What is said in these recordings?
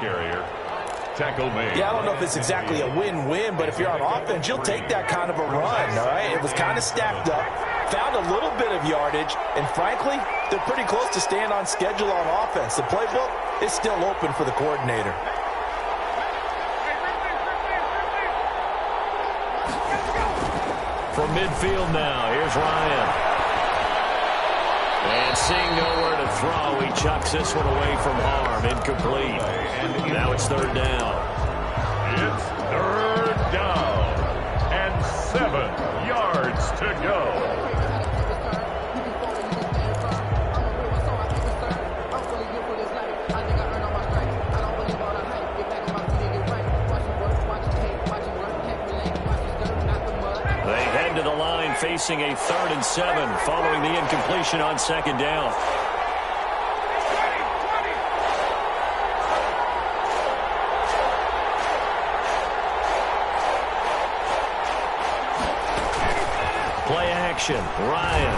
carrier. Tackle made. Yeah, I don't know if it's exactly a win-win, but if you're on offense, you'll take that kind of a run, all right? It was kind of stacked up, found a little bit of yardage, and frankly, they're pretty close to staying on schedule on offense. The playbook is still open for the coordinator. From midfield now, here's Ryan. And seeing nowhere to throw, he chucks this one away from harm. Incomplete. Now it's third down. It's third down. And 7 yards to go. To the line facing a 3rd and 7 following the incompletion on second down. Play action. Ryan.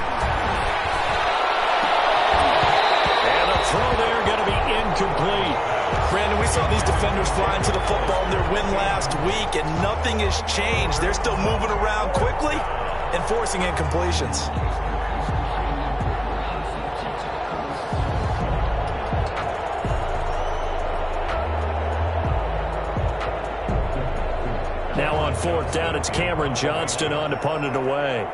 And a throw there going to be incomplete. Brandon, we saw these defenders flying to the football in their win last week, and nothing has changed. They're still moving around quickly and forcing incompletions. Now on 4th down, it's Cameron Johnston on to punt it away.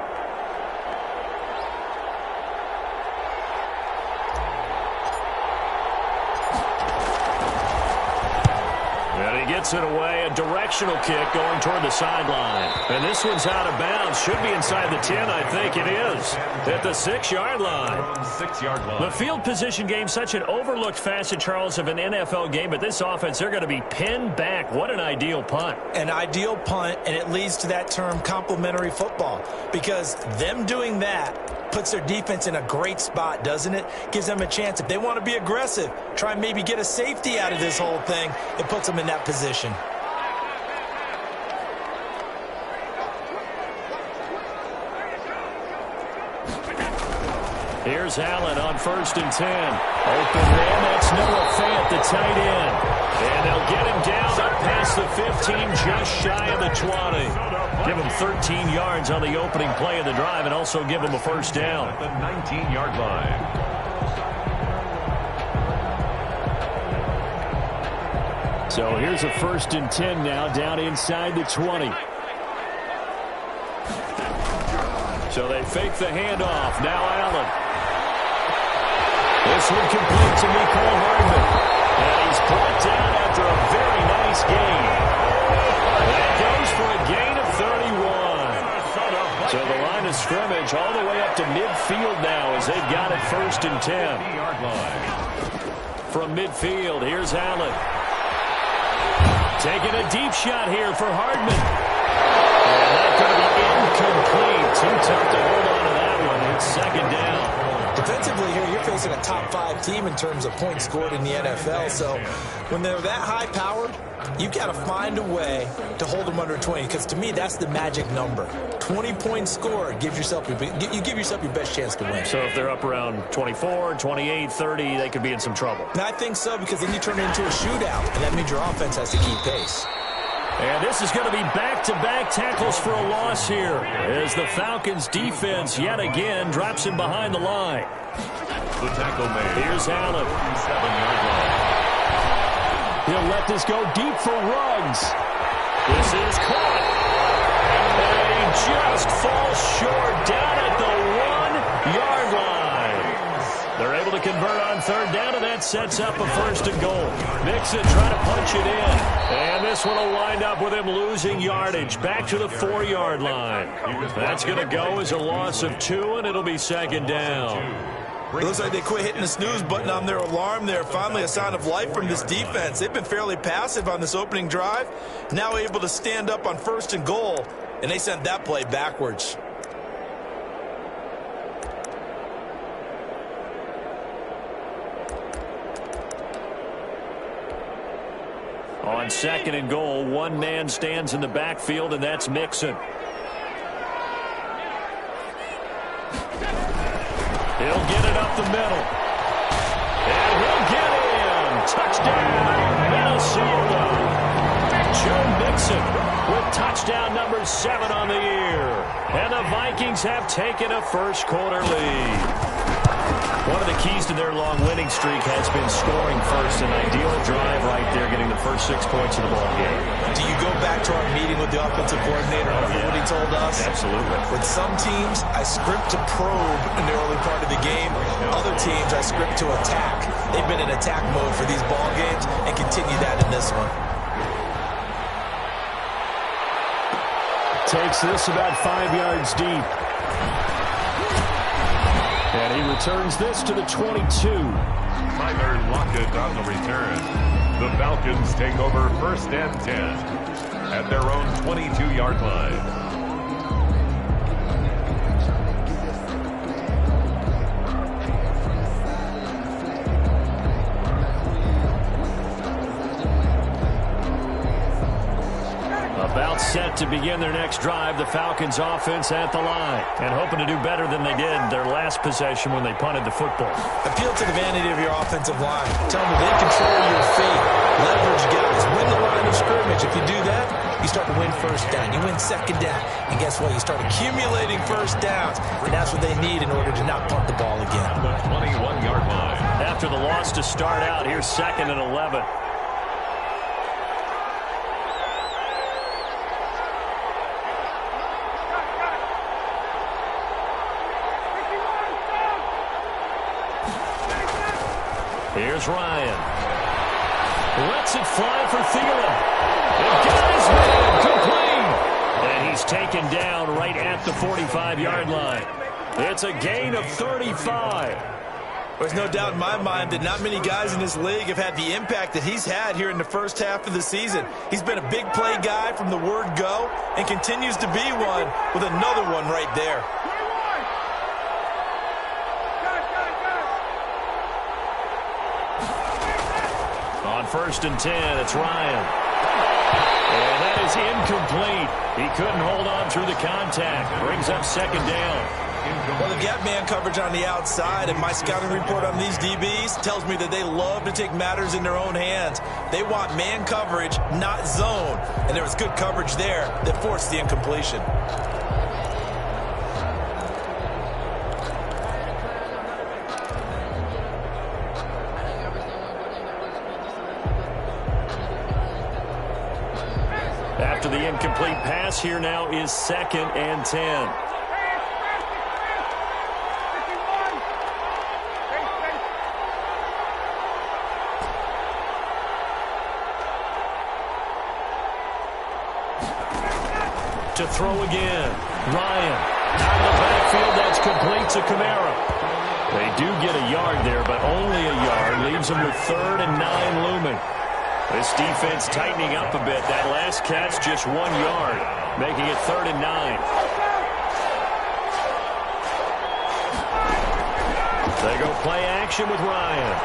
Gets it away, a directional kick going toward the sideline. And this one's out of bounds. Should be inside the 10, I think it is. At the 6-yard line. 6-yard line. The field position game, such an overlooked facet, Charles, of an NFL game. But this offense, they're going to be pinned back. What an ideal punt. An ideal punt, and it leads to that term complementary football. Because them doing that puts their defense in a great spot, doesn't it? Gives them a chance. If they want to be aggressive, try and maybe get a safety out of this whole thing, it puts them in that position. Here's Allen on 1st and 10. Open man, that's Noah Fant, the tight end. And they'll get him down up past the 15, just shy of the 20. Give him 13 yards on the opening play of the drive and also give him a first down. At the 19-yard line. So here's a 1st and 10 now, down inside the 20. So they fake the handoff. Now Allen. This one complete to Mecole Hardman. And he's brought down after a very nice gain. And it goes for a gain of 31. So the line of scrimmage all the way up to midfield now as they've got it 1st and 10. From midfield, here's Allen. Taking a deep shot here for Hardman. And that's going to be incomplete. Too tough to hold on to that one. It's 2nd down. Defensively here, you're facing a top-5 team in terms of points scored in the NFL. So when they're that high-powered, you've got to find a way to hold them under 20. Because to me, that's the magic number. 20 points scored gives yourself you give yourself your best chance to win. So if they're up around 24, 28, 30, they could be in some trouble. And I think so, because then you turn it into a shootout, and that means your offense has to keep pace. And this is going to be back-to-back tackles for a loss here as the Falcons defense yet again drops him behind the line. The tackle made. Here's Allen. 7-yard line. He'll let this go deep for Ruggs. This is caught. And he just falls short down at the 1-yard line. They're able to convert on 3rd down, and that sets up a 1st and goal. Mixon trying to punch it in. And this one will wind up with him losing yardage back to the 4-yard line. That's going to go as a loss of 2, and it'll be 2nd down. It looks like they quit hitting the snooze button on their alarm there. Finally a sign of life from this defense. They've been fairly passive on this opening drive. Now able to stand up on 1st and goal, and they sent that play backwards. On 2nd and goal, one man stands in the backfield, and that's Mixon. He'll get it up the middle. And he'll get in. Touchdown, Minnesota. Wilson with touchdown number 7 on the year. And the Vikings have taken a first-quarter lead. One of the keys to their long winning streak has been scoring first. An ideal drive right there, getting the first 6 points of the ball game. Do you go back to our meeting with the offensive coordinator? Remember what he told us? Absolutely. With some teams, I script to probe in the early part of the game. Other teams, I script to attack. They've been in attack mode for these ball games and continue that in this one. Takes this about 5 yards deep. And he returns this to the 22. Tyler Lockett on the return. The Falcons take over 1st and 10 at their own 22-yard line. About set to begin their next drive, the Falcons offense at the line. And hoping to do better than they did their last possession when they punted the football. Appeal to the vanity of your offensive line. Tell them they control your fate. Leverage guys. Win the line of scrimmage. If you do that, you start to win first down. You win second down. And guess what? You start accumulating first downs. And that's what they need in order to not punt the ball again. The 21-yard line. After the loss to start out, here's 2nd and 11. Here's Ryan. Lets it fly for Thielen. The guy's man complete. And he's taken down right at the 45-yard line. It's a gain of 35. There's no doubt in my mind that not many guys in this league have had the impact that he's had here in the first half of the season. He's been a big play guy from the word go and continues to be one with another one right there. On 1st and 10, it's Ryan. And that is incomplete. He couldn't hold on through the contact. Brings up 2nd down. Well, the gap man coverage on the outside, and my scouting report on these DBs tells me that they love to take matters in their own hands. They want man coverage, not zone. And there was good coverage there that forced the incompletion. After the incomplete pass, here now is 2nd and 10. To throw again. Ryan. Out of the backfield, that's complete to Kamara. They do get a yard there, but only a yard. Leaves them with 3rd and 9 looming. This defense tightening up a bit. That last catch, just 1 yard, making it 3rd and 9. They go play action with Ryan.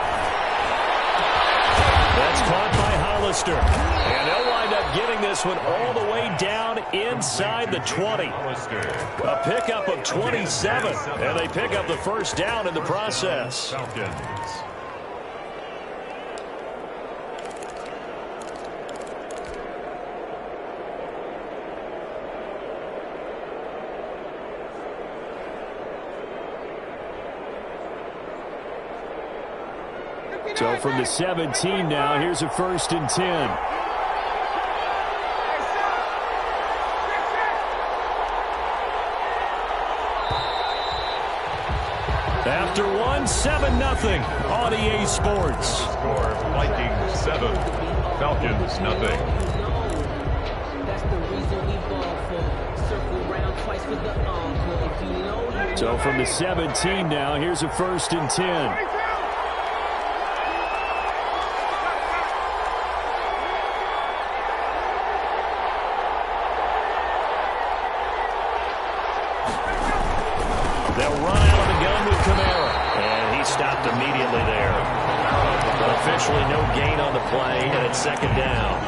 That's caught by Hollister. And they'll wind up getting this one all the way down inside the 20. A pickup of 27. And they pick up the first down in the process. Falcons. So from the 17 now, here's a 1st and 10. After one, 7-0 on EA Sports. Score Vikings 7, Falcons nothing. So from the 17 now, here's a 1st and 10. They'll run out of the gun with Kamara. And he stopped immediately there. But officially no gain on the play, and it's 2nd down.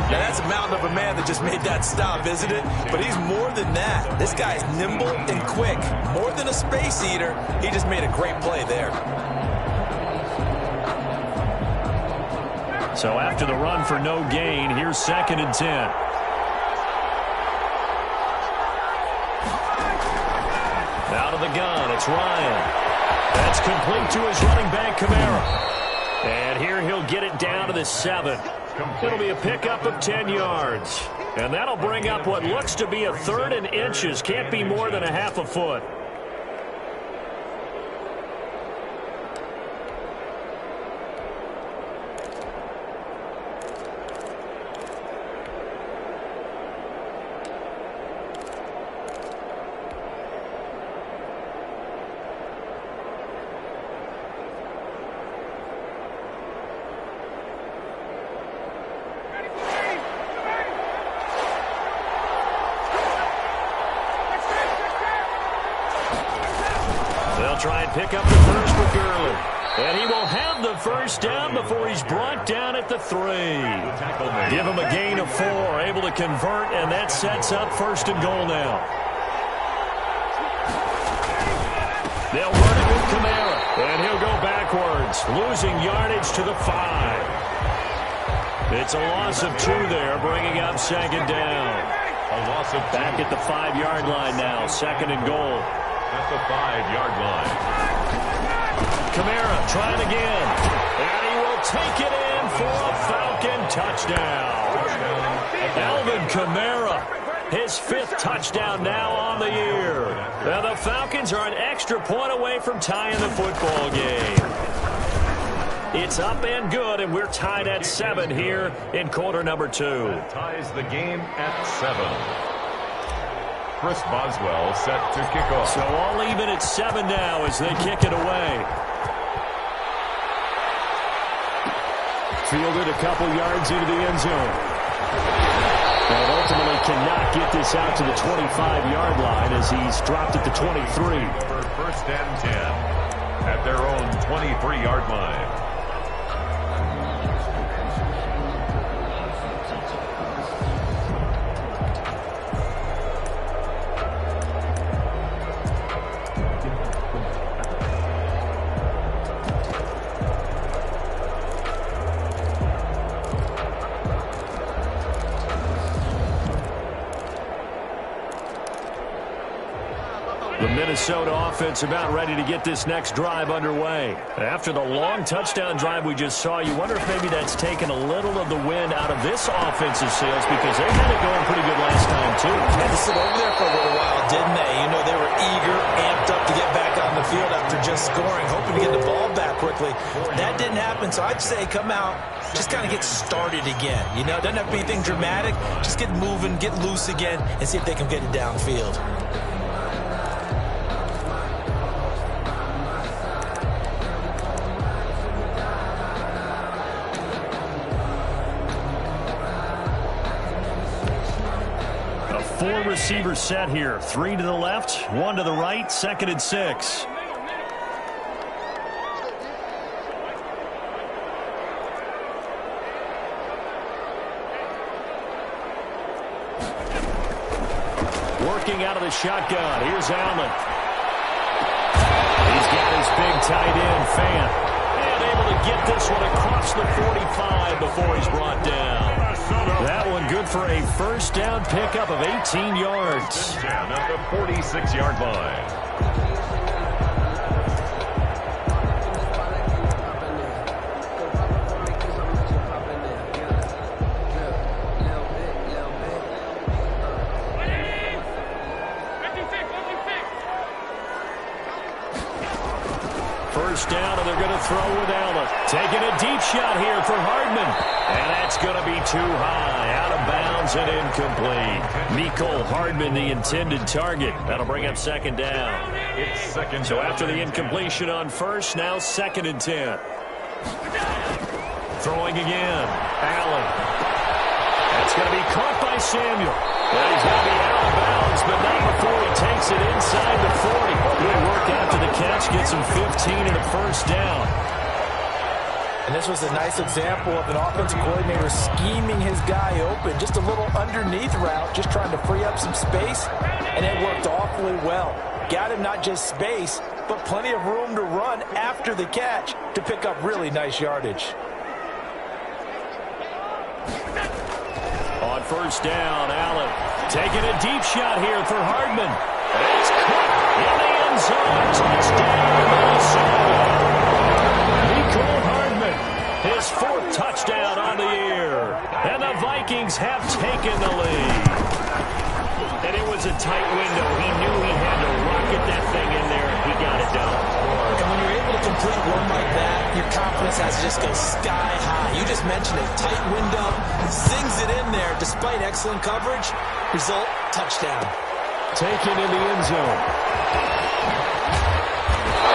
Now that's a mountain of a man that just made that stop, isn't it? But he's more than that. This guy's nimble and quick. More than a space eater, he just made a great play there. So after the run for no gain, here's 2nd and 10. Out of the gun, it's Ryan. That's complete to his running back, Kamara. And here he'll get it down to the 7. It'll be a pickup of 10 yards. And that'll bring up what looks to be a 3rd and inches. Can't be more than a half a foot. Try and pick up the first for Gurley. And he will have the first down before he's brought down at the 3. Give him a gain of 4, able to convert, and that sets up 1st and goal now. They'll run it with Kamara, and he'll go backwards, losing yardage to the 5. It's a loss of 2 there, bringing up 2nd down. A loss of 2. Back at the 5-yard line now, 2nd and goal. At the 5-yard line. Kamara trying again. And he will take it in for a Falcon touchdown. Alvin Kamara, his 5th touchdown now on the year. Now the Falcons are an extra point away from tying the football game. It's up and good, and we're tied at 7 here in quarter number 2. That ties the game at 7. Chris Boswell set to kick off. So all even at 7 now as they kick it away. Fielded a couple yards into the end zone. And ultimately cannot get this out to the 25-yard line as he's dropped at the 23. For 1st and 10 at their own 23-yard line. The Minnesota offense about ready to get this next drive underway. After the long touchdown drive we just saw, you wonder if maybe that's taken a little of the wind out of this offensive sails because they had it going pretty good last time, too. Had to sit over there for a little while, didn't they? You know, they were eager, amped up to get back on the field after just scoring, hoping to get the ball back quickly. That didn't happen, so I'd say come out, just kind of get started again. You know, doesn't have to be anything dramatic. Just get moving, get loose again, and see if they can get it downfield. Four-receiver set here. 3 to the left, 1 to the right, 2nd and 6. Working out of the shotgun. Here's Allen. He's got his big tight end, Fant. And able to get this one across the 45 before he's brought down. That one good for a 1st down pickup of 18 yards. Down at the 46-yard line. First down, and they're going to throw with Allen. Taking a deep shot here for Hardman. And that's going to be too high. Out of bounds and incomplete. Mecole Hardman, the intended target. That'll bring up 2nd down. It's 2nd. So after the incompletion on 1st, now 2nd and 10. Throwing again. Allen. That's going to be caught by Samuel. And he's going to be out of bounds, but not before he takes it inside the 40. Good work after the catch. Gets him 15 and a 1st down. And this was a nice example of an offensive coordinator scheming his guy open. Just a little underneath route, just trying to free up some space, and it worked awfully well. Got him not just space, but plenty of room to run after the catch to pick up really nice yardage. On first down, Allen taking a deep shot here for Hardman. It's caught in the end zone. Touchdown, Minnesota. Nicole Hardman, his 4th touchdown on the year. And the Vikings have taken the lead. And it was a tight window. He knew he had to rocket that thing in there. He got it done. And when you're able to complete one like that, your confidence has to just go sky high. You just mentioned it. Tight window, zings it in there despite excellent coverage. Result, touchdown. Taken in the end zone.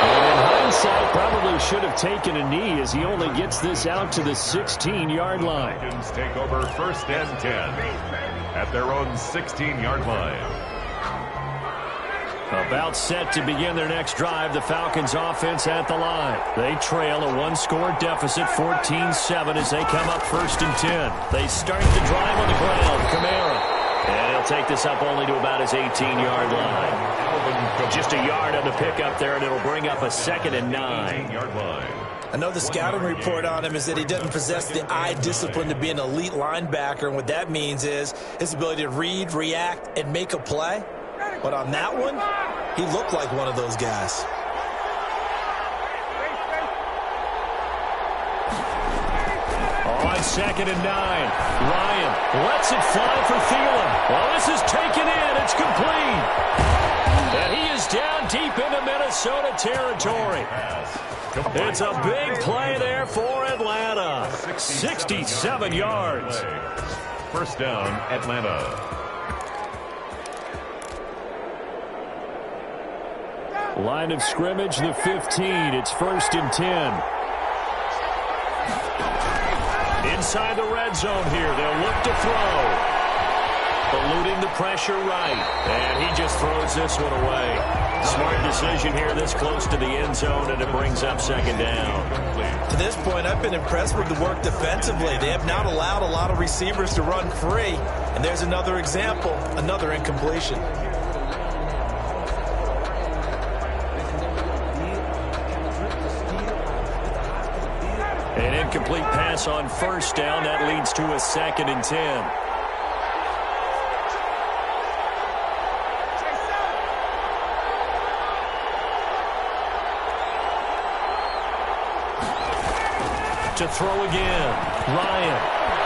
And in hindsight, probably should have taken a knee as he only gets this out to the 16-yard line. Falcons take over first and 10 at their own 16-yard line. About set to begin their next drive, the Falcons offense at the line. They trail a 1-score deficit, 14-7, as they come up first and 10. They start the drive on the ground. Kamara. And he'll take this up only to about his 18-yard line. Just a yard on the pickup there, and it'll bring up a 2nd and 9. I know the scouting report on him is that he doesn't possess the eye discipline to be an elite linebacker, and what that means is his ability to read, react, and make a play. But on that one, he looked like one of those guys. On 2nd and 9, Ryan lets it fly for Thielen. Well, this is taken in. It's complete. And he is down deep into Minnesota territory. It's a big play there for Atlanta. 67 yards. First down, Atlanta. Line of scrimmage, the 15. It's 1st and 10. Inside the red zone here. They'll look to throw. Eluding the pressure right. And he just throws this one away. Smart decision here this close to the end zone, and it brings up 2nd down. To this point, I've been impressed with the work defensively. They have not allowed a lot of receivers to run free. And there's another example, another incompletion. An incomplete pass on first down. That leads to a 2nd and 10. To throw again. Ryan.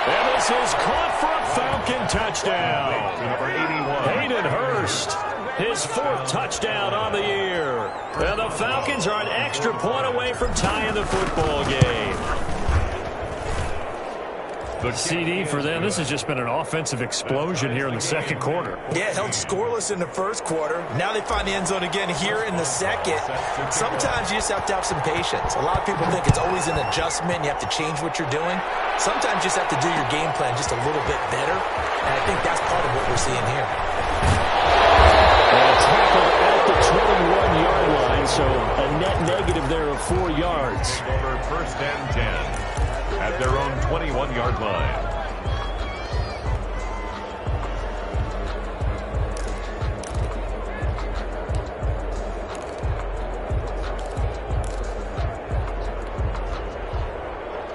And this is caught for a Falcon touchdown. Number 81. Hayden Hurst. His 4th touchdown on the year. And the Falcons are an extra point away from tying the football game. The CD for them. This has just been an offensive explosion here in the 2nd quarter. Yeah, held scoreless in the 1st quarter. Now they find the end zone again here in the 2nd. Sometimes you just have to have some patience. A lot of people think it's always an adjustment. You have to change what you're doing. Sometimes you just have to do your game plan just a little bit better. And I think that's part of what we're seeing here. And a tackle at the 21-yard line, so a net negative there of 4 yards. Over first and 10 at their own 21-yard line.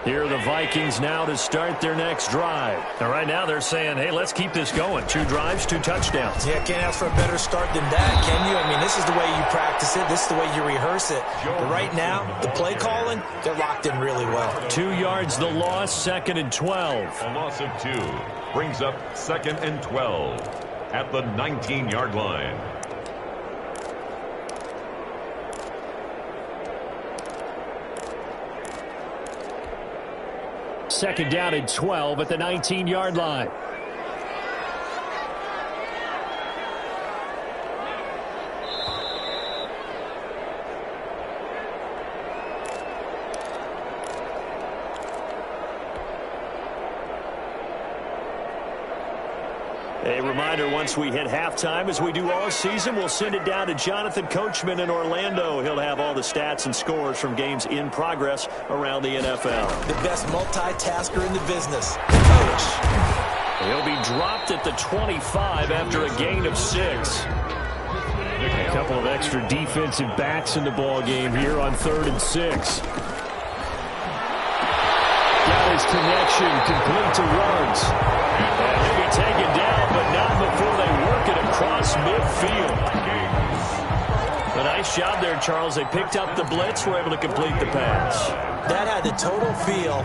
Here are the Vikings now to start their next drive. And right now they're saying, hey, let's keep this going. 2 drives, 2 touchdowns. Yeah, can't ask for a better start than that, can you? I mean, this is the way you practice it. This is the way you rehearse it. But right now, the play calling, they're locked in really well. 2 yards the loss, 2nd and 12. A loss of 2 brings up 2nd and 12 at the 19-yard line. Second down and 12 at the 19-yard line. A reminder, once we hit halftime, as we do all season, we'll send it down to Jonathan Coachman in Orlando. He'll have all the stats and scores from games in progress around the NFL. The best multitasker in the business. Coach. He'll be dropped at the 25 after a gain of 6. A couple of extra defensive backs in the ball game here on 3rd and 6. Got his connection, complete to Ruggs. And he'll be taken down, but not before they work it across midfield. A nice job there, Charles. They picked up the blitz, were able to complete the pass. That had the total feel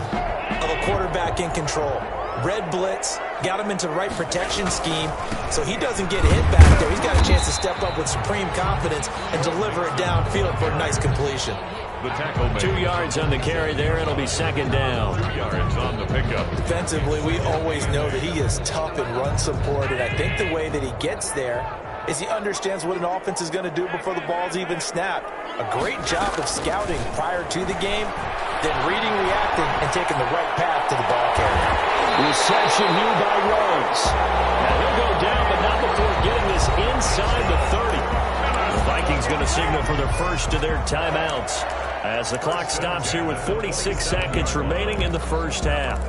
of a quarterback in control. Red blitz, got him into the right protection scheme, so he doesn't get hit back there. He's got a chance to step up with supreme confidence and deliver it downfield for a nice completion. The tackle made. 2 yards on the carry there. It'll be second down. 2 yards on the pickup. Defensively, we always know that he is tough in run support, and I think the way that he gets there is he understands what an offense is going to do before the ball's even snapped. A great job of scouting prior to the game, then reading, reacting, and taking the right path to the ball carrier. Reception here by Ruggs. Now he'll go down, but not before getting this inside the 30. The Vikings going to signal for their first of their timeouts as the clock stops here with 46 seconds remaining in the first half.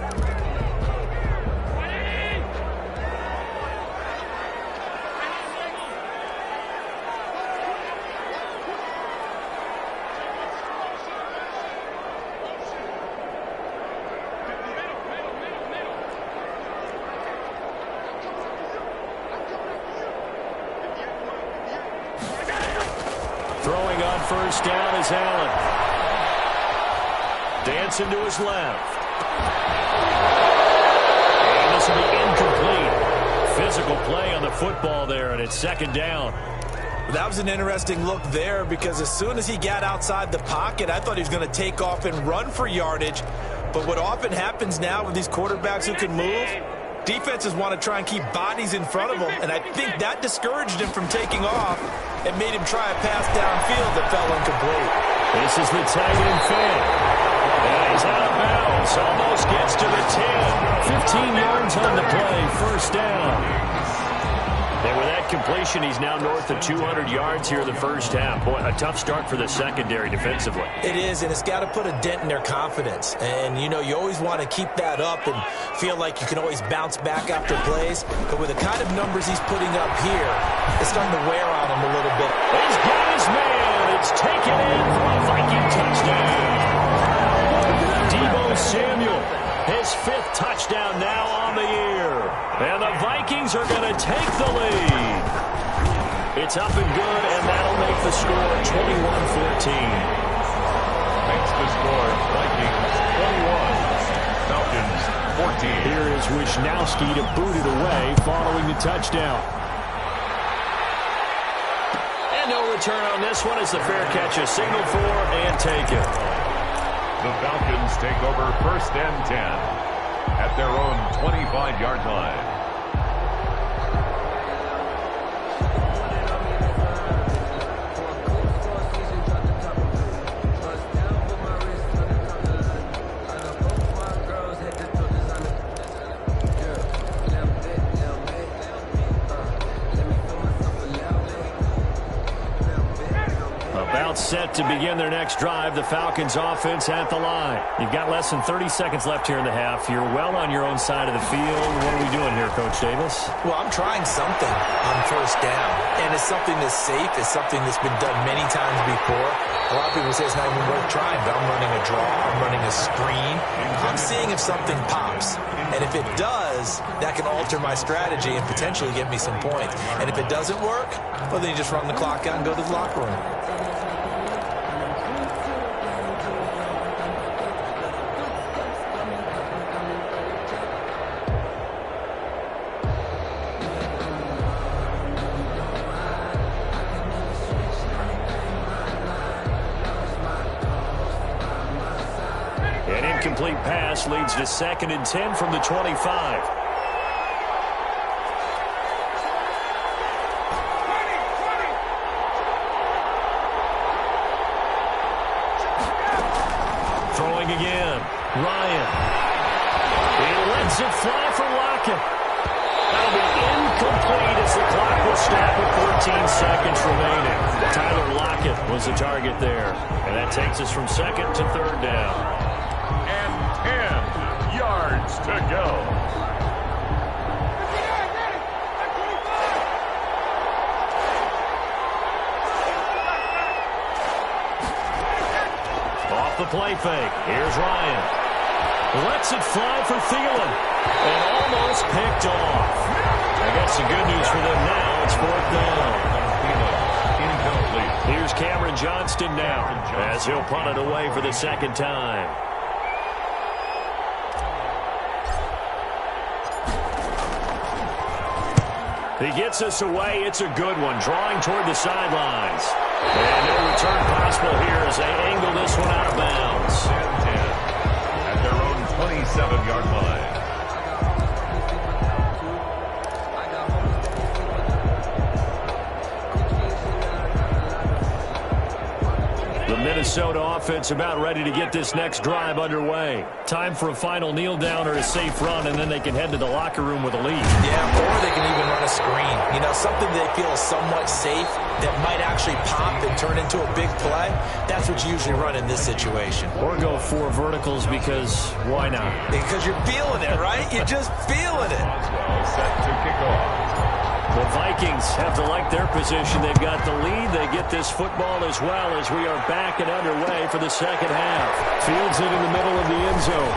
Throwing on first down is Allen. Dancing to his left. And this will be incomplete. Physical play on the football there, and it's second down. That was an interesting look there because as soon as he got outside the pocket, I thought he was going to take off and run for yardage. But what often happens now with these quarterbacks who can move, defenses want to try and keep bodies in front of them, and I think that discouraged him from taking off and made him try a pass downfield that fell incomplete. This is the tight end fan. And he's out of bounds. Almost gets to the 10. 15 yards on the play. First down. And with that completion, he's now north of 200 yards here in the first half. Boy, a tough start for the secondary defensively. It is, and it's got to put a dent in their confidence. And, you know, you always want to keep that up and feel like you can always bounce back after plays. But with the kind of numbers he's putting up here, it's starting to wear on him a little bit. He's got his man. It's taken in for a Viking touchdown. Deebo Samuel, his 5th touchdown now on the year. And the Vikings are going to take the lead. It's up and good, and that'll make the score 21-14. Makes the score Vikings 21, Falcons 14. Here is Wisnowski to boot it away following the touchdown. And no return on this one as the fair catch is signaled for and taken. The Falcons take over first and 10 at their own 25-yard line. Set to begin their next drive. The Falcons offense at the line. You've got less than 30 seconds left here in the half. You're well on your own side of the field. What are we doing here, Coach Davis? Well, I'm trying something on first down, and it's something that's safe. It's something that's been done many times before. A lot of people say it's not even worth trying, but I'm running a draw. I'm running a screen. I'm seeing if something pops, and if it does, that can alter my strategy and potentially get me some points. And if it doesn't work, well, then you just run the clock out and go to the locker room. Incomplete pass leads to 2nd and 10 from the 25. Throwing again. Ryan. He lets it fly for Lockett. That'll be incomplete as the clock will stop with 14 seconds remaining. Tyler Lockett was the target there. And that takes us from 2nd to 3rd down. 10 yards to go. Off the play fake. Here's Ryan. Lets it fly for Thielen. And almost picked off. I guess the good news for them now, it's 4th down. Here's Cameron Johnston now as he'll punt it away for the 2nd time. He gets us away. It's a good one. Drawing toward the sidelines. And no return possible here as they angle this one out of bounds. 10 at their own 27-yard line. The Minnesota offense about ready to get this next drive underway. Time for a final kneel down or a safe run, and then they can head to the locker room with a lead. Yeah, or they can even run a screen. You know, something they feel is somewhat safe that might actually pop and turn into a big play. That's what you usually run in this situation. Or go 4 verticals because why not? Because you're feeling it, right? You're just feeling it. Set to kick off. The Vikings have to like their position. They've got the lead. They get this football as well as we are back and underway for the 2nd half. Fields it in the middle of the end zone.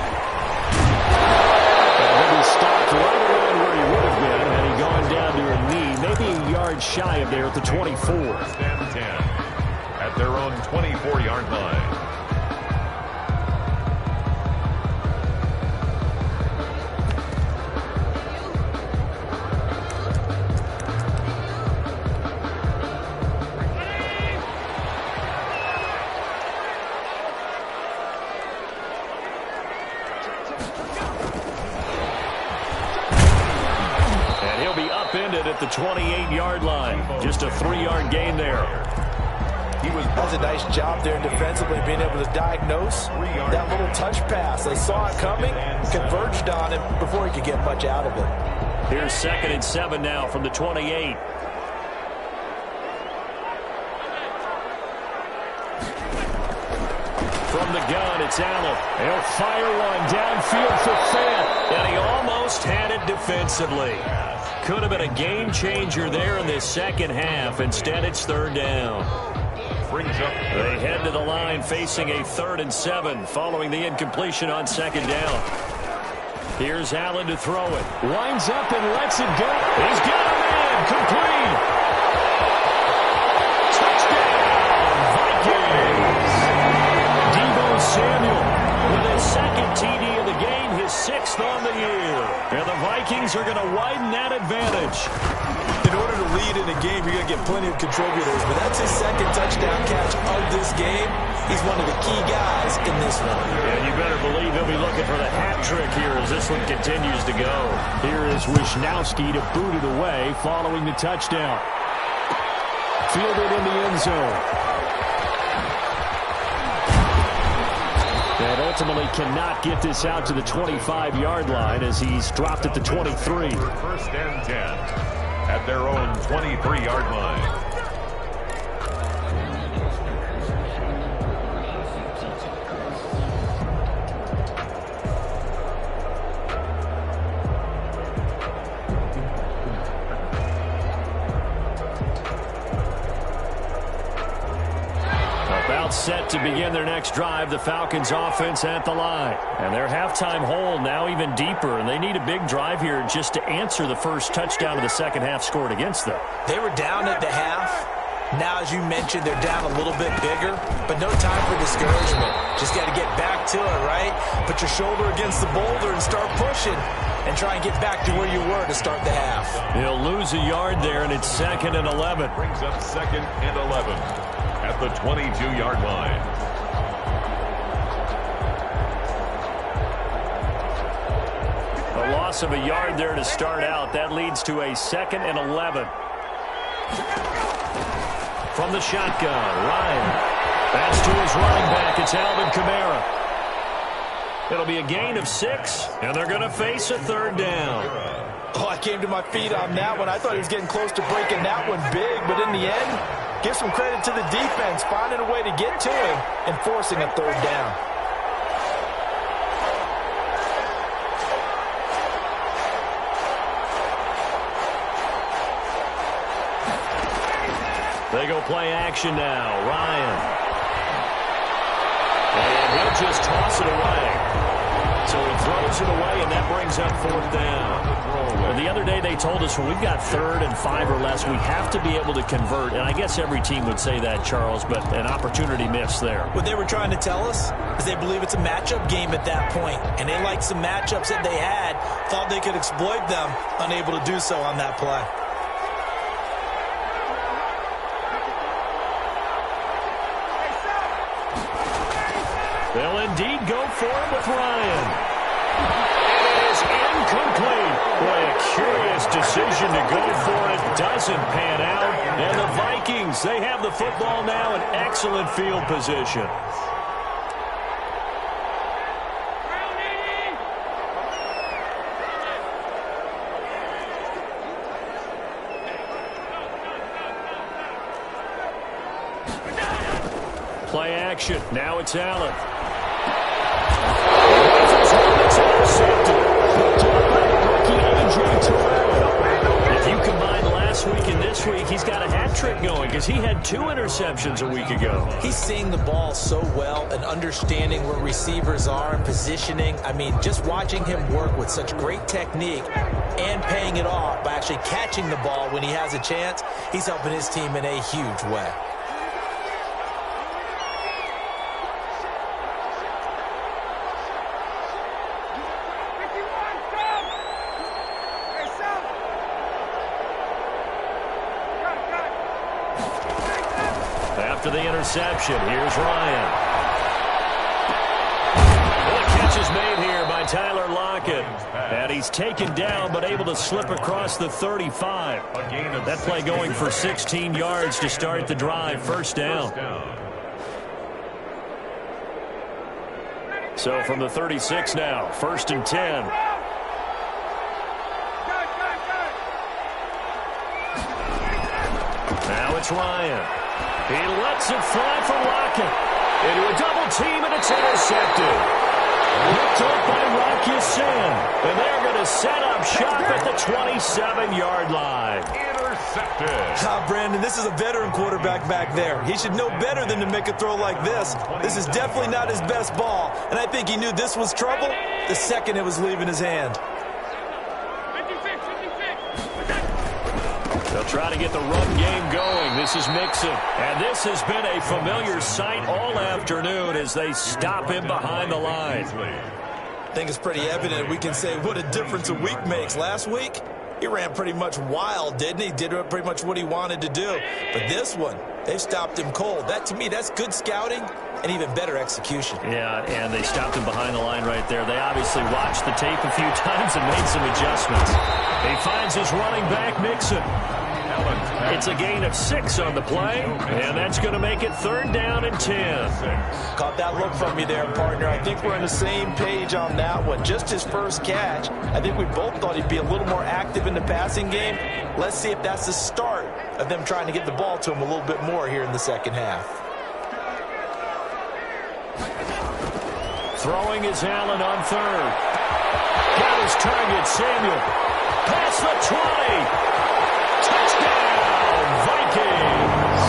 And he'll be stopped right around where he would have been had he gone down to a knee. Maybe a yard shy of there at the 24. 1st and 10 at their own 24-yard line. At the 28-yard line. Just a 3-yard gain there. That was a nice job there defensively, being able to diagnose that little touch pass. They saw it coming, converged on it before he could get much out of it. Here's 2nd and 7 now from the 28. From the gun, it's Allen. He'll fire one downfield for Fant, and he almost had it defensively. Could have been a game changer there in this 2nd half. Instead, it's 3rd down. They head to the line facing a 3rd and 7 following the incompletion on 2nd down. Here's Allen to throw it. Winds up and lets it go. He's got a man. Complete. Touchdown, Vikings. Deebo Samuel with his 2nd TD of the game, his 6th on the year. And the Vikings are going to widen that advantage. In order to lead in a game, you're going to get plenty of contributors, but that's his 2nd touchdown catch of this game. He's one of the key guys in this one. And you better believe he'll be looking for the hat trick here as this one continues to go. Here is Wisnowski to boot it away following the touchdown. Fielded in the end zone. And ultimately cannot get this out to the 25-yard line as he's dropped at the 23. 1st and 10 at their own 23-yard line. Set to begin their next drive, the Falcons offense at the line. And their halftime hole now even deeper, and they need a big drive here just to answer the first touchdown of the 2nd half scored against them. They were down at the half. Now, as you mentioned, they're down a little bit bigger, but no time for discouragement. Just got to get back to it, right? Put your shoulder against the boulder and start pushing and try and get back to where you were to start the half. He'll lose a yard there, and it's 2nd and 11. Brings up 2nd and 11. At the 22-yard line. A loss of a yard there to start out. That leads to a 2nd and 11. From the shotgun, Ryan. That's to his running back. It's Alvin Kamara. It'll be a gain of 6, and they're going to face a 3rd down. Oh, I came to my feet on that one. I thought he was getting close to breaking that one big, but in the end, give some credit to the defense, finding a way to get to him and forcing a 3rd down. They go play action now. Ryan. And he'll just toss it away. So he throws it away, and that brings up 4th down. And the other day they told us when we've got 3rd and 5 or less, we have to be able to convert. And I guess every team would say that, Charles, but an opportunity missed there. What they were trying to tell us is they believe it's a matchup game at that point, and they liked some matchups that they had, thought they could exploit them, unable to do so on that play. They'll indeed go for it with Ryan. It is incomplete. Boy, a curious decision to go for it. Doesn't pan out. And the Vikings, they have the football now in excellent field position. Play action. Now it's Allen. If you combine last week and this week, he's got a hat trick going because he had 2 interceptions a week ago. He's seeing the ball so well and understanding where receivers are and positioning. I mean, just watching him work with such great technique and paying it off by actually catching the ball when he has a chance, he's helping his team in a huge way. After the interception, here's Ryan. Well, the catch is made here by Tyler Lockett. And he's taken down but able to slip across the 35. That play going for 16 yards to start the drive. 1st down. So from the 36 now, 1st and 10. Now it's Ryan. He lets it fly from Lockett. Into a double team, and it's intercepted. Picked up by Rocky Sin. And they're going to set up shop at the 27-yard line. Intercepted. Brandon, this is a veteran quarterback back there. He should know better than to make a throw like this. This is definitely not his best ball. And I think he knew this was trouble the second it was leaving his hand. They'll try to get the run game going. This is Mixon. And this has been a familiar sight all afternoon as they stop him behind the line. I think it's pretty evident we can say what a difference a week makes. Last week, he ran pretty much wild, didn't he? Did pretty much what he wanted to do. But this one, they've stopped him cold. That, to me, that's good scouting and even better execution. Yeah, and they stopped him behind the line right there. They obviously watched the tape a few times and made some adjustments. He finds his running back, Mixon. It's a gain of 6 on the play, and that's going to make it 3rd down and 10. Caught that look from me there, partner. I think we're on the same page on that one. Just his first catch. I think we both thought he'd be a little more active in the passing game. Let's see if that's the start of them trying to get the ball to him a little bit more here in the second half. Throwing is Allen on 3rd. Got his target, Samuel. Past the 20. Touchdown, Vikings.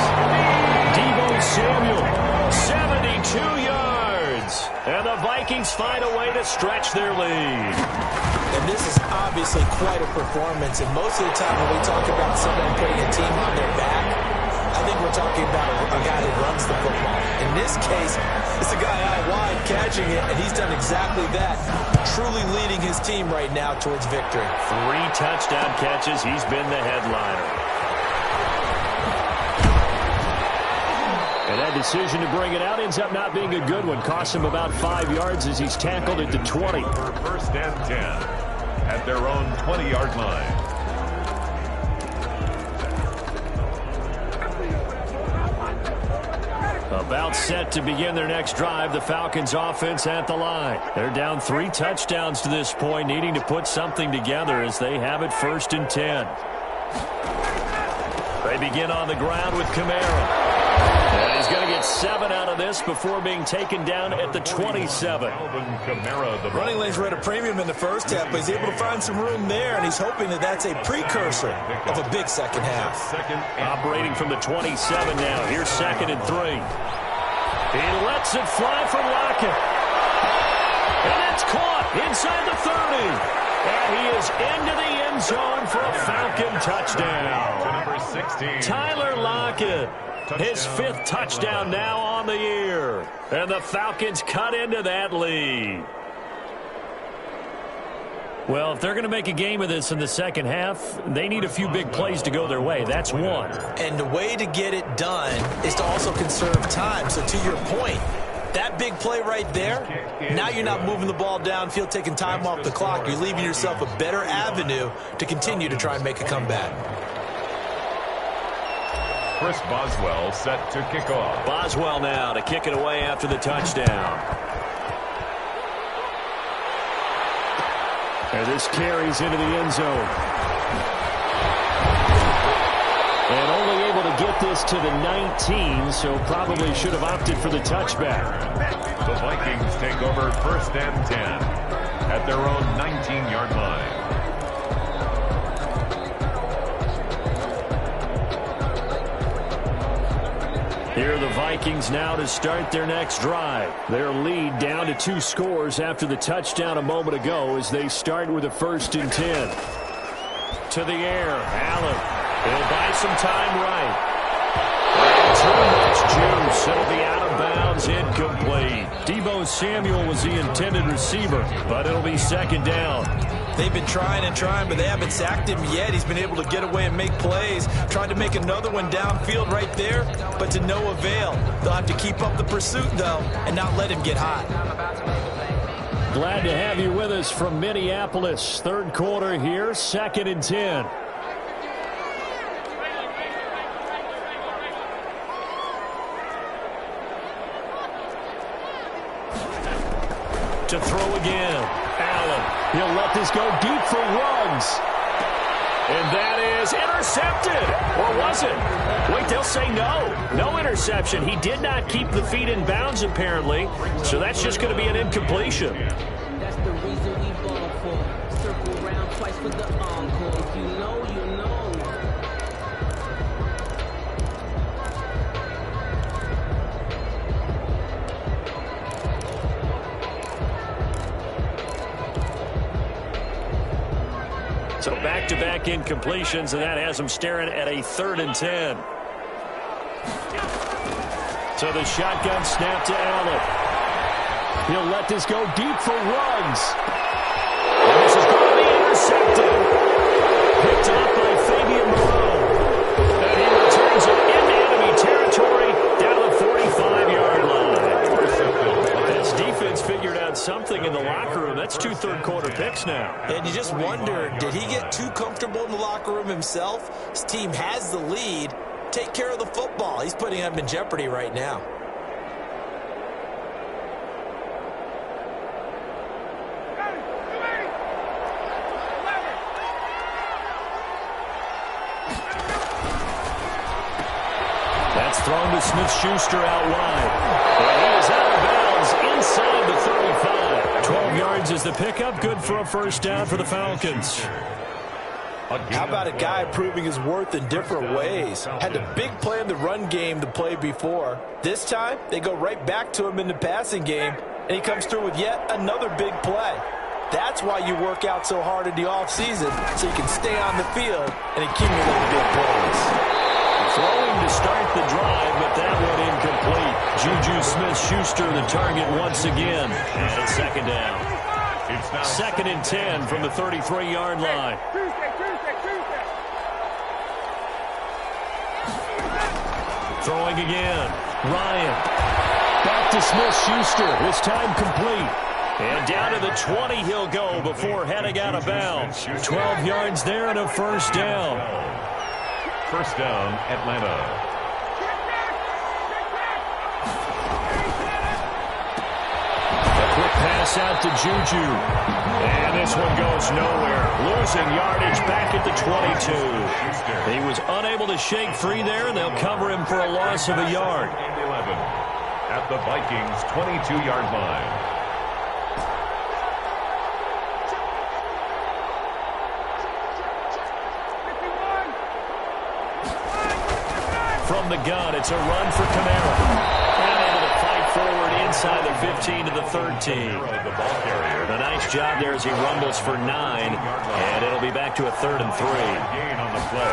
Deebo Samuel, 72 yards. And the Vikings find a way to stretch their lead. And this is obviously quite a performance. And most of the time when we talk about someone putting a team on their back, I think we're talking about a guy who runs the football. In this case, it's a guy out wide catching it, and he's done exactly that, truly leading his team right now towards victory. 3 touchdown catches. He's been the headliner. And that decision to bring it out ends up not being a good one. Cost him about 5 yards as he's tackled at the 20. For 1st and 10 at their own 20-yard line. About set to begin their next drive, the Falcons offense at the line. They're down 3 touchdowns to this point, needing to put something together as they have it 1st and 10. They begin on the ground with Kamara. And he's going to get 7 out of this before being taken down at the 27. Running lanes were at a premium in the first half, but he's able to find some room there, and he's hoping that that's a precursor of a big second half. Operating from the 27 now. Here's 2nd and 3. He lets it fly from Lockett. And it's caught. inside the 30. And he is into the end zone for a Falcon touchdown. To number 16. Tyler Lockett, his 5th touchdown now on the year. And the Falcons cut into that lead. Well, if they're going to make a game of this in the second half, they need a few big plays to go their way. That's one. And the way to get it done is to also conserve time. So to your point, that big play right there, now you're not moving the ball downfield, taking time off the clock. You're leaving yourself a better avenue to continue to try and make a comeback. Chris Boswell set to kick off. Boswell now to kick it away after the touchdown. And this carries into the end zone. And only able to get this to the 19, so probably should have opted for the touchback. The Vikings take over 1st and 10 at their own 19-yard line. Here are the Vikings now to start their next drive. Their lead down to 2 scores after the touchdown a moment ago as they start with a 1st and 10. To the air, Allen. He'll buy some time right. And too much juice. It'll be out of bounds, incomplete. Deebo Samuel was the intended receiver, but it'll be 2nd down. They've been trying and trying, but they haven't sacked him yet. He's been able to get away and make plays. Tried to make another one downfield right there, but to no avail. They'll have to keep up the pursuit, though, and not let him get hot. Glad to have you with us from Minneapolis. 3rd quarter here, 2nd and 10. To throw again. Allen. He'll let this go deep for Ruggs. And that is intercepted. Or was it? Wait, they'll say no. No interception. He did not keep the feet in bounds, apparently. So that's just going to be an incompletion. That's the reason we ball for. Circle around twice for the encore. If you know, you know. So back-to-back incompletions, and that has them staring at a 3rd and 10. So the shotgun snap to Allen. He'll let this go deep for Ruggs. And this is going to be intercepted. Picked up by Fabian Moreau. And he returns it into enemy territory down to the 45-yard line. This defense figured out something in the locker room. That's 2 third-quarter picks now. And you just wonder, did he get too comfortable in the locker room himself? His team has the lead. Take care of the football. He's putting them in jeopardy right now. That's thrown to Smith-Schuster out wide. And he is out of bounds inside the 35. 12 yards is the pickup. Good for a 1st down for the Falcons. How about a guy proving his worth in different ways? Had a big play in the run game the play before. This time, they go right back to him in the passing game, and he comes through with yet another big play. That's why you work out so hard in the offseason, so you can stay on the field and accumulate big plays. Throwing to start the drive, but that one incomplete. Juju Smith-Schuster the target once again. And 2nd down. 2nd and 10 from the 33-yard line. Throwing again. Ryan. Back to Smith-Schuster. This time complete. And down to the 20 he'll go before heading out of bounds. 12 yards there and a 1st down. 1st down, Atlanta. A quick pass out to Juju. And this one goes nowhere. Losing yardage back at the 22. He was unable to shake free there, and they'll cover him for a loss of a yard. 11 at the Vikings' 22-yard line. From the gun, it's a run for Kamara. And able to fight forward inside the 15 to the 13. A nice job there as he rumbles for 9, and it'll be back to a 3rd and 3. Gain on the play.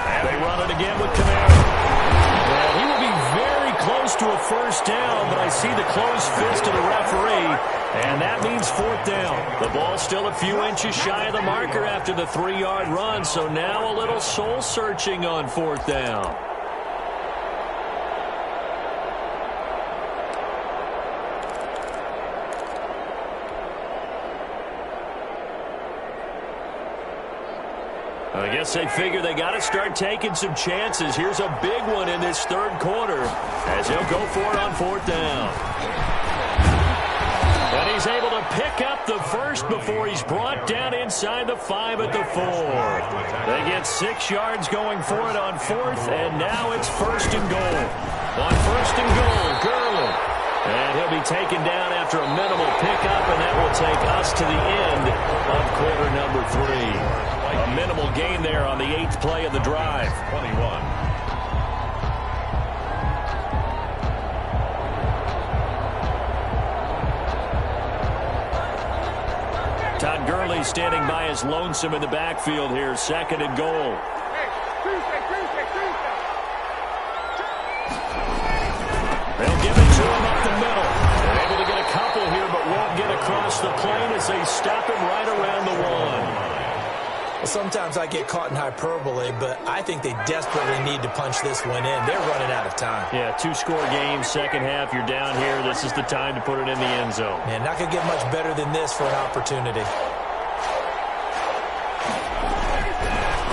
And they run it again with Kamara. Well, he will be very close to a first down, but I see the closed fist of the referee, and that means 4th down. The ball's still a few inches shy of the marker after the 3-yard run, so now a little soul-searching on 4th down. I guess they figure they got to start taking some chances. Here's a big one in this 3rd quarter as he'll go for it on 4th down. And he's able to pick up the first before he's brought down inside the 5 at the 4. They get 6 yards going for it on 4th, and now it's 1st and goal. On 1st and goal, Gurley. And he'll be taken down after a minimal pickup, and that will take us to the end of quarter number 3. A minimal gain there on the 8th play of the drive. 21. Todd Gurley standing by his lonesome in the backfield here. 2nd and goal. They'll give it to him up the middle. They're able to get a couple here, but won't get across the plane as they stop him right around the 1. Well, sometimes I get caught in hyperbole, but I think they desperately need to punch this one in. They're running out of time. Yeah, 2-score game, 2nd half, you're down here. This is the time to put it in the end zone. Man, not going to get much better than this for an opportunity.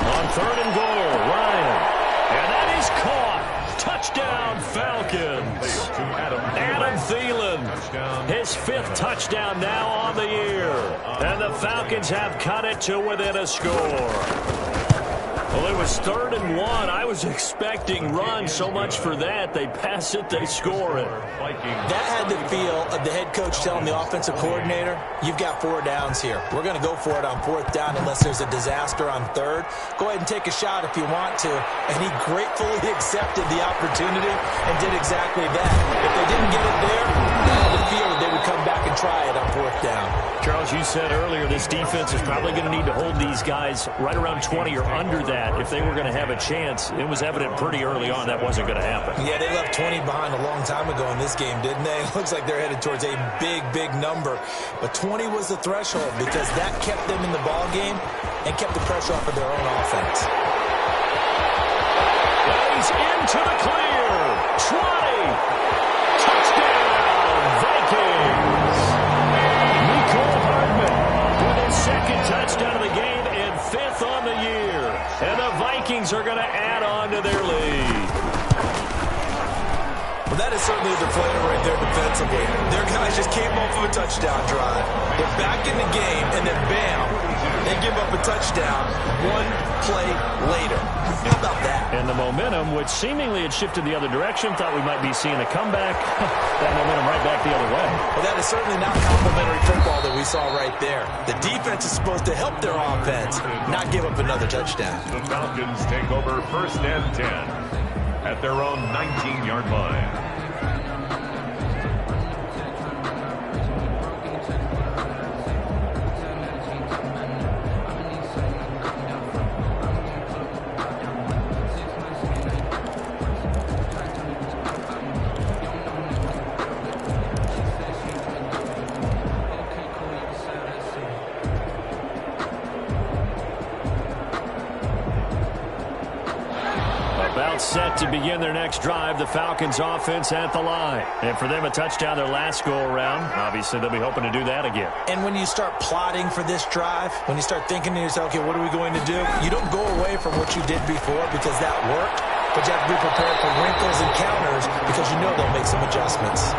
On 3rd and goal, Ryan. And that is caught. Touchdown, Falcons. Adam Thielen, his 5th touchdown now on the year. And the Falcons have cut it to within a score. Well, it was 3rd and 1. I was expecting run. So much for that. They pass it, they score it. That had the feel of the head coach telling the offensive coordinator, you've got 4 downs here. We're going to go for it on 4th down unless there's a disaster on 3rd. Go ahead and take a shot if you want to. And he gratefully accepted the opportunity and did exactly that. If they didn't get it there, I had the feel that they would come back and try it on 4th down. Charles, you said earlier this defense is probably going to need to hold these guys right around 20 or under that if they were going to have a chance. It was evident pretty early on that wasn't going to happen. Yeah, they left 20 behind a long time ago in this game, didn't they? It looks like they're headed towards a big, big number. But 20 was the threshold because that kept them in the ball game and kept the pressure off of their own offense. He's into the clear. 20. Touchdown, Vikings. Nicole Hardman with his 2nd touchdown of the game and 5th on the year. And the Vikings are going to add on to their lead. Well, that is certainly a deflator right there defensively. Their guys just came off of a touchdown drive. They're back in the game, and then bam, they give up a touchdown 1 play later. How about that? And the momentum, which seemingly had shifted the other direction, thought we might be seeing a comeback. That momentum right back the other way. Well, that is certainly not complimentary football that we saw right there. The defense is supposed to help their offense, not give up another touchdown. The Falcons take over 1st and 10 at their own 19-yard line. Set to begin their next drive, the Falcons offense at the line. And for them, a touchdown their last go-around. Obviously, they'll be hoping to do that again. And when you start plotting for this drive, when you start thinking to yourself, okay, what are we going to do? You don't go away from what you did before because that worked, but you have to be prepared for wrinkles and counters because you know they'll make some adjustments.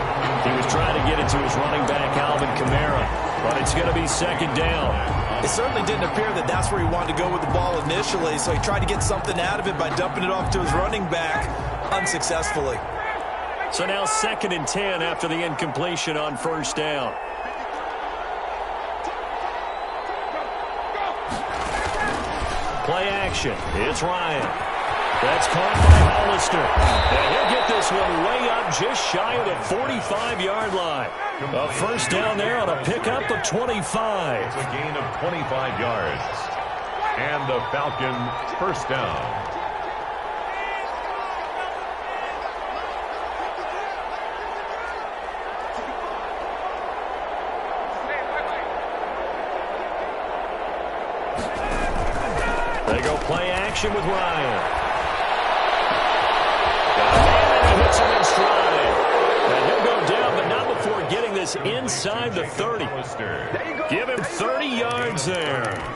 He was trying to get it to his running back, Alvin Kamara, but it's going to be 2nd down. It certainly didn't appear that that's where he wanted to go with the ball initially, so he tried to get something out of it by dumping it off to his running back unsuccessfully. So now 2nd and 10 after the incompletion on 1st down. Play action. It's Ryan. That's caught by Hollister. And he'll get this one way up just shy of the 45-yard line. A first down there on a pickup of 25. It's a gain of 25 yards. And the Falcons first down. They go play action with Ryan. And he hits him in stride. And he'll go down, but not before getting this inside the 30. Give him 30 yards there.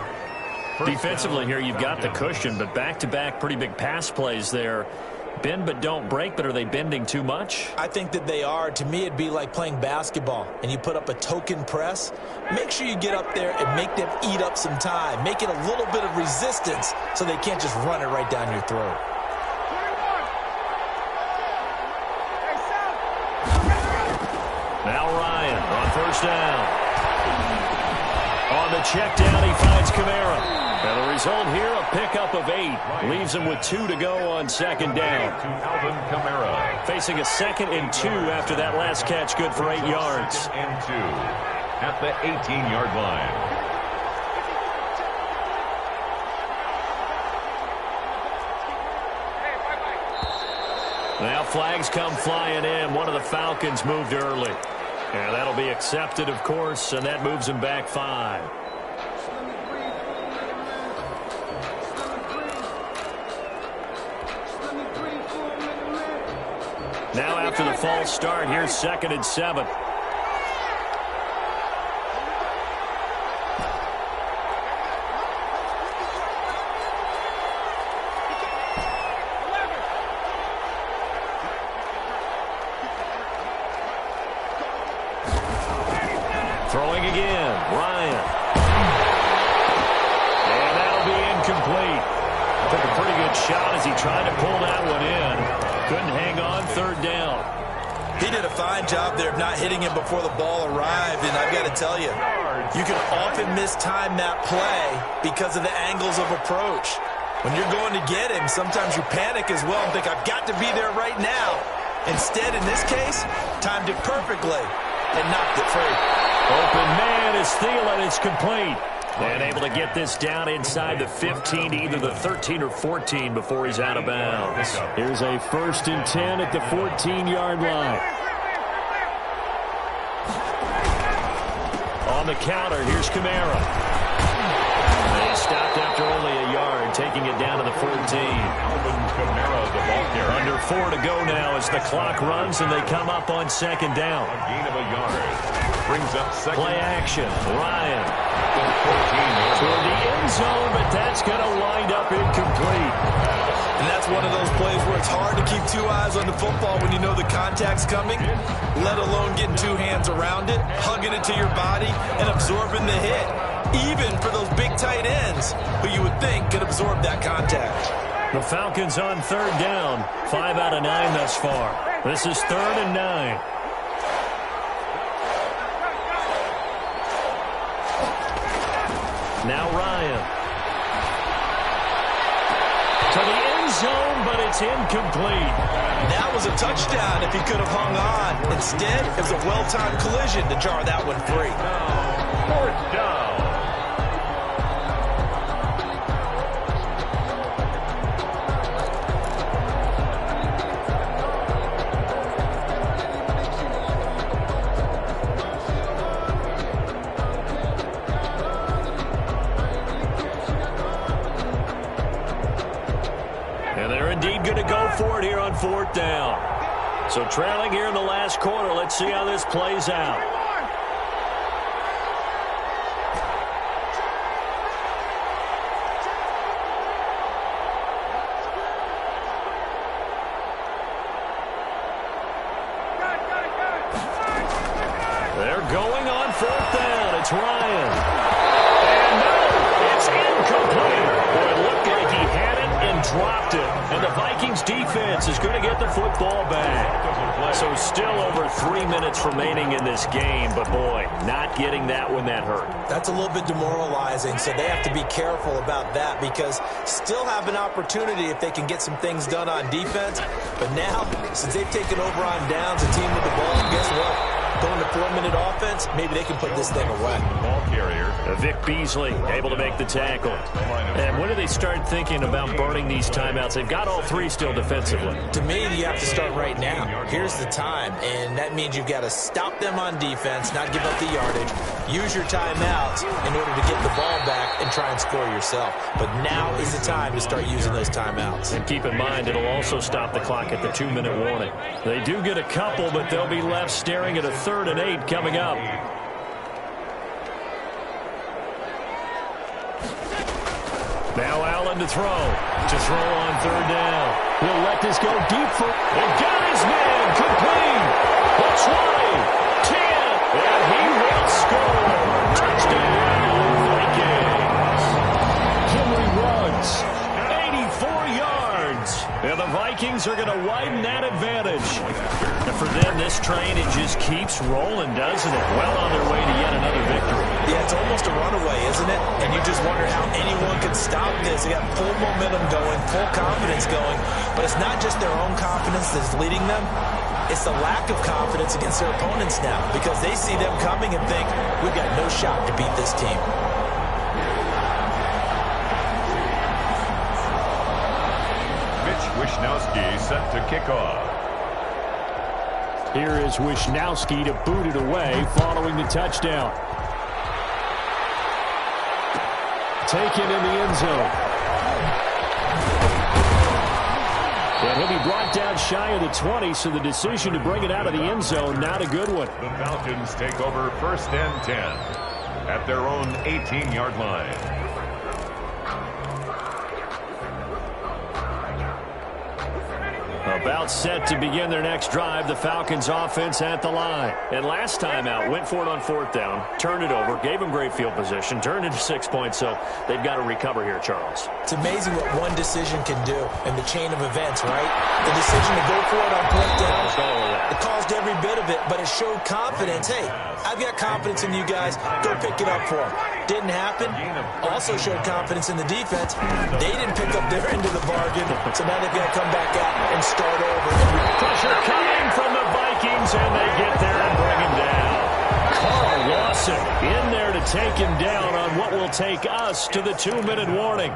Defensively here, you've got the cushion, but back-to-back pretty big pass plays there. Bend but don't break, but are they bending too much? I think that they are. To me, it'd be like playing basketball, and you put up a token press. Make sure you get up there and make them eat up some time. Make it a little bit of resistance so they can't just run it right down your throat. Now Ryan on first down. On the check down, he finds Kamara. And the result here, a pickup of 8. Leaves him with 2 to go on second down. To Alvin Kamara. Facing a 2nd and 2 after that last catch, good for 8 yards. 2nd and 2 at the 18-yard line. Now flags come flying in. One of the Falcons moved early. And that'll be accepted, of course, and that moves him back 5. Now after the false start, here's 2nd and 7. Throwing again, Ryan. And that'll be incomplete. Took a pretty good shot as he tried to pull that one in. Couldn't hang on, 3rd down. He did a fine job there of not hitting him before the ball arrived, and I've got to tell you, you can often mistime that play because of the angles of approach. When you're going to get him, sometimes you panic as well and think, I've got to be there right now. Instead, in this case, timed it perfectly and knocked it free. Open man is Thielen. It's complete. And able to get this down inside the 15 to either the 13 or 14 before he's out of bounds. Here's a 1st and 10 at the 14-yard line. On the counter, here's Kamara. They stopped after only a yard, taking it down to the 14. Alvin Kamara, the ball carrier. Under 4 to go now as the clock runs and they come up on 2nd down. A gain of a yard. Brings up 2nd. Play action. Ryan. 14 Toward the end zone, but that's going to wind up incomplete. And that's one of those plays where it's hard to keep 2 eyes on the football when you know the contact's coming, let alone getting 2 hands around it, hugging it to your body, and absorbing the hit. Even for those big tight ends who you would think could absorb that contact. The Falcons on 3rd down. 5 out of 9 thus far. This is 3rd and 9. Now Ryan. To the end zone, but it's incomplete. That was a touchdown if he could have hung on. Instead, it was a well-timed collision to jar that one free. 4th down. For it here on 4th down. So trailing here in the last quarter. Let's see how this plays out. They're going on 4th down. It's Ryan. And no, it's incomplete. Boy, it looked like he had it and dropped it. And the Vikings defense is going to get the football back. So still over 3 20 minutes remaining in this game, but boy, not getting that when that hurt. That's a little bit demoralizing, so they have to be careful about that because still have an opportunity if they can get some things done on defense. But now, since they've taken over on downs, a team with the ball, guess what? Going to 4-minute offense, maybe they can put this thing away. Ball carrier. Vic Beasley able to make the tackle. And when do they start thinking about burning these timeouts? They've got all three still defensively. To me, you have to start right now. Here's the time, and that means you've got to stop them on defense, not give up the yardage, use your timeouts in order to get the ball back and try and score yourself. But now is the time to start using those timeouts. And keep in mind, it'll also stop the clock at the 2-minute warning. They do get a couple, but they'll be left staring at a 3rd and 8 coming up. Now Allen to throw. To throw on 3rd down. He'll let this go deep for... And got his man. Complete. The 20. 10. And he will score. Touchdown, Vikings. Henry runs. 84 yards. And the Vikings are going to widen that advantage. And for them, this train, it just keeps rolling, doesn't it? Well on their way to yet another victory. Yeah, it's almost a runaway, isn't it? And you just wonder how anyone could stop this. They got full momentum going, full confidence going. But it's not just their own confidence that's leading them. It's the lack of confidence against their opponents now because they see them coming and think, we've got no shot to beat this team. Wishnowski set to kick off. Here is Wishnowski to boot it away following the touchdown. Taken in the end zone. And he'll be brought down shy of the 20, so the decision to bring it out of the end zone, not a good one. The Falcons take over 1st and 10 at their own 18-yard line. About set to begin their next drive, the Falcons offense at the line. And last time out, went for it on 4th down, turned it over, gave them great field position, turned into 6 points, so they've got to recover here, Charles. It's amazing what one decision can do in the chain of events, right? The decision to go for it on 4th down, it caused every bit of it, but it showed confidence. Hey, I've got confidence in you guys. Go pick it up for them. Didn't happen. Also showed confidence in the defense. They didn't pick up their end of the bargain, so now they've got to come back out and start over. Pressure coming from the Vikings, and they get there and bring him down. Carl Lawson in there to take him down on what will take us to the 2-minute warning.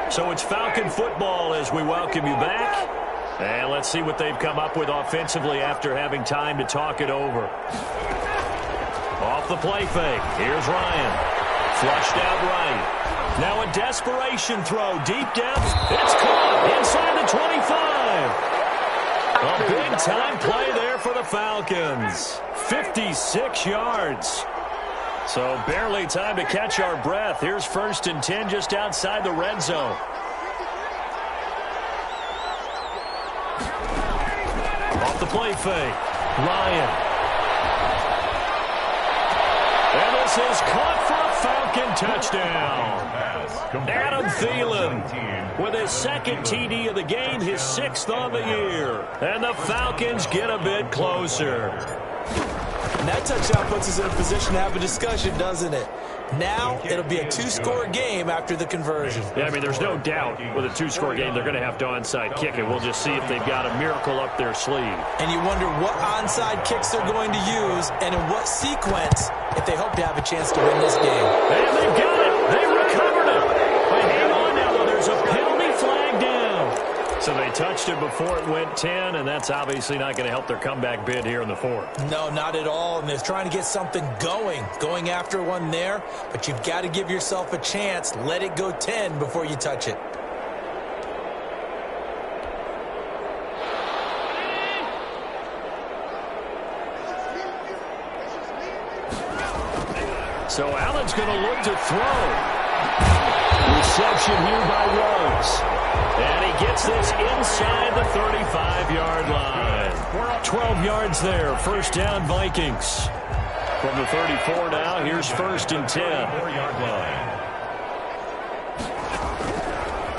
So it's Falcon football as we welcome you back. And let's see what they've come up with offensively after having time to talk it over. Off the play fake. Here's Ryan. Flushed out right. Now a desperation throw. Deep depth. It's caught inside the 25. A big-time play there for the Falcons. 56 yards. So barely time to catch our breath. Here's 1st and 10 just outside the red zone. Off the play fake. Ryan. And this is caught for a Falcon touchdown. Adam Thielen with his 2nd TD of the game, his 6th on the year. And the Falcons get a bit closer. And that touchdown puts us in a position to have a discussion, doesn't it? Now, it'll be a 2-score game after the conversion. Yeah, I mean, there's no doubt with a 2-score game, they're going to have to onside kick it. We'll just see if they've got a miracle up their sleeve. And you wonder what onside kicks they're going to use and in what sequence if they hope to have a chance to win this game. And they've got it. They recovered it. But hang on now, though. There's a penalty flag down. So they touched it before it went 10, and that's obviously not going to help their comeback bid here in the 4th. No, not at all, and they're trying to get something going after one there, but you've got to give yourself a chance. Let it go 10 before you touch it. So Allen's going to look to throw. Reception here by Ruggs. And he gets this inside the 35-yard line. 12 yards there. First down, Vikings. From the 34 now, here's 1st and 10. 4-yard line.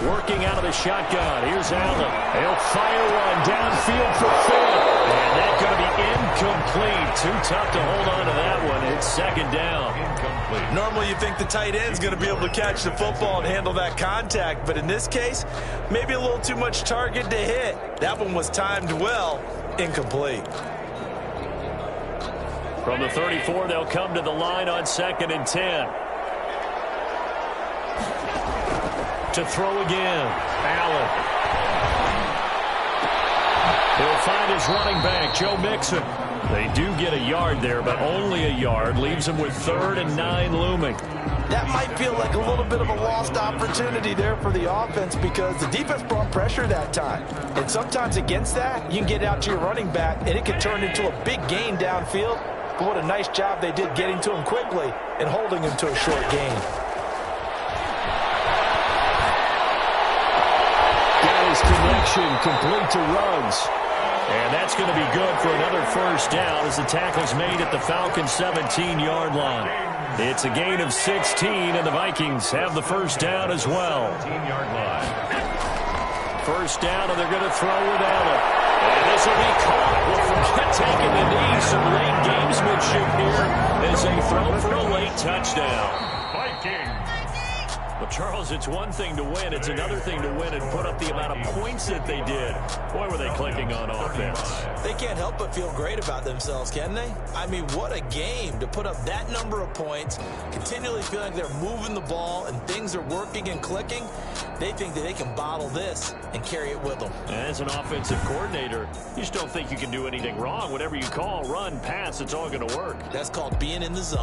Working out of the shotgun. Here's Allen. He'll fire one downfield for Finn. And that's going to be incomplete. Too tough to hold on to that one. It's 2nd down. Incomplete. Normally you think the tight end's going to be able to catch the football and handle that contact, but in this case, maybe a little too much target to hit. That one was timed well. Incomplete. From the 34, they'll come to the line on 2nd and 10. To throw again. Allen. He'll find his running back, Joe Mixon. They do get a yard there, but only a yard. Leaves him with 3rd and 9 looming. That might feel like a little bit of a lost opportunity there for the offense because the defense brought pressure that time. And sometimes against that, you can get out to your running back, and it can turn into a big gain downfield. But what a nice job they did getting to him quickly and holding him to a short gain. Connection complete to Ruggs. And that's going to be good for another 1st down as the tackle's made at the Falcons' 17-yard line. It's a gain of 16, and the Vikings have the 1st down as well. 18-yard line. 1st down, and they're going to throw with Allen. And this will be caught. We'll forget taking the knee. Some late gamesmanship here as they throw for a late touchdown. Vikings. Well, Charles, it's one thing to win. It's another thing to win and put up the amount of points that they did. Boy, were they clicking on offense. They can't help but feel great about themselves, can they? I mean, what a game to put up that number of points, continually feeling like they're moving the ball and things are working and clicking. They think that they can bottle this and carry it with them. As an offensive coordinator, you just don't think you can do anything wrong. Whatever you call, run, pass, it's all going to work. That's called being in the zone.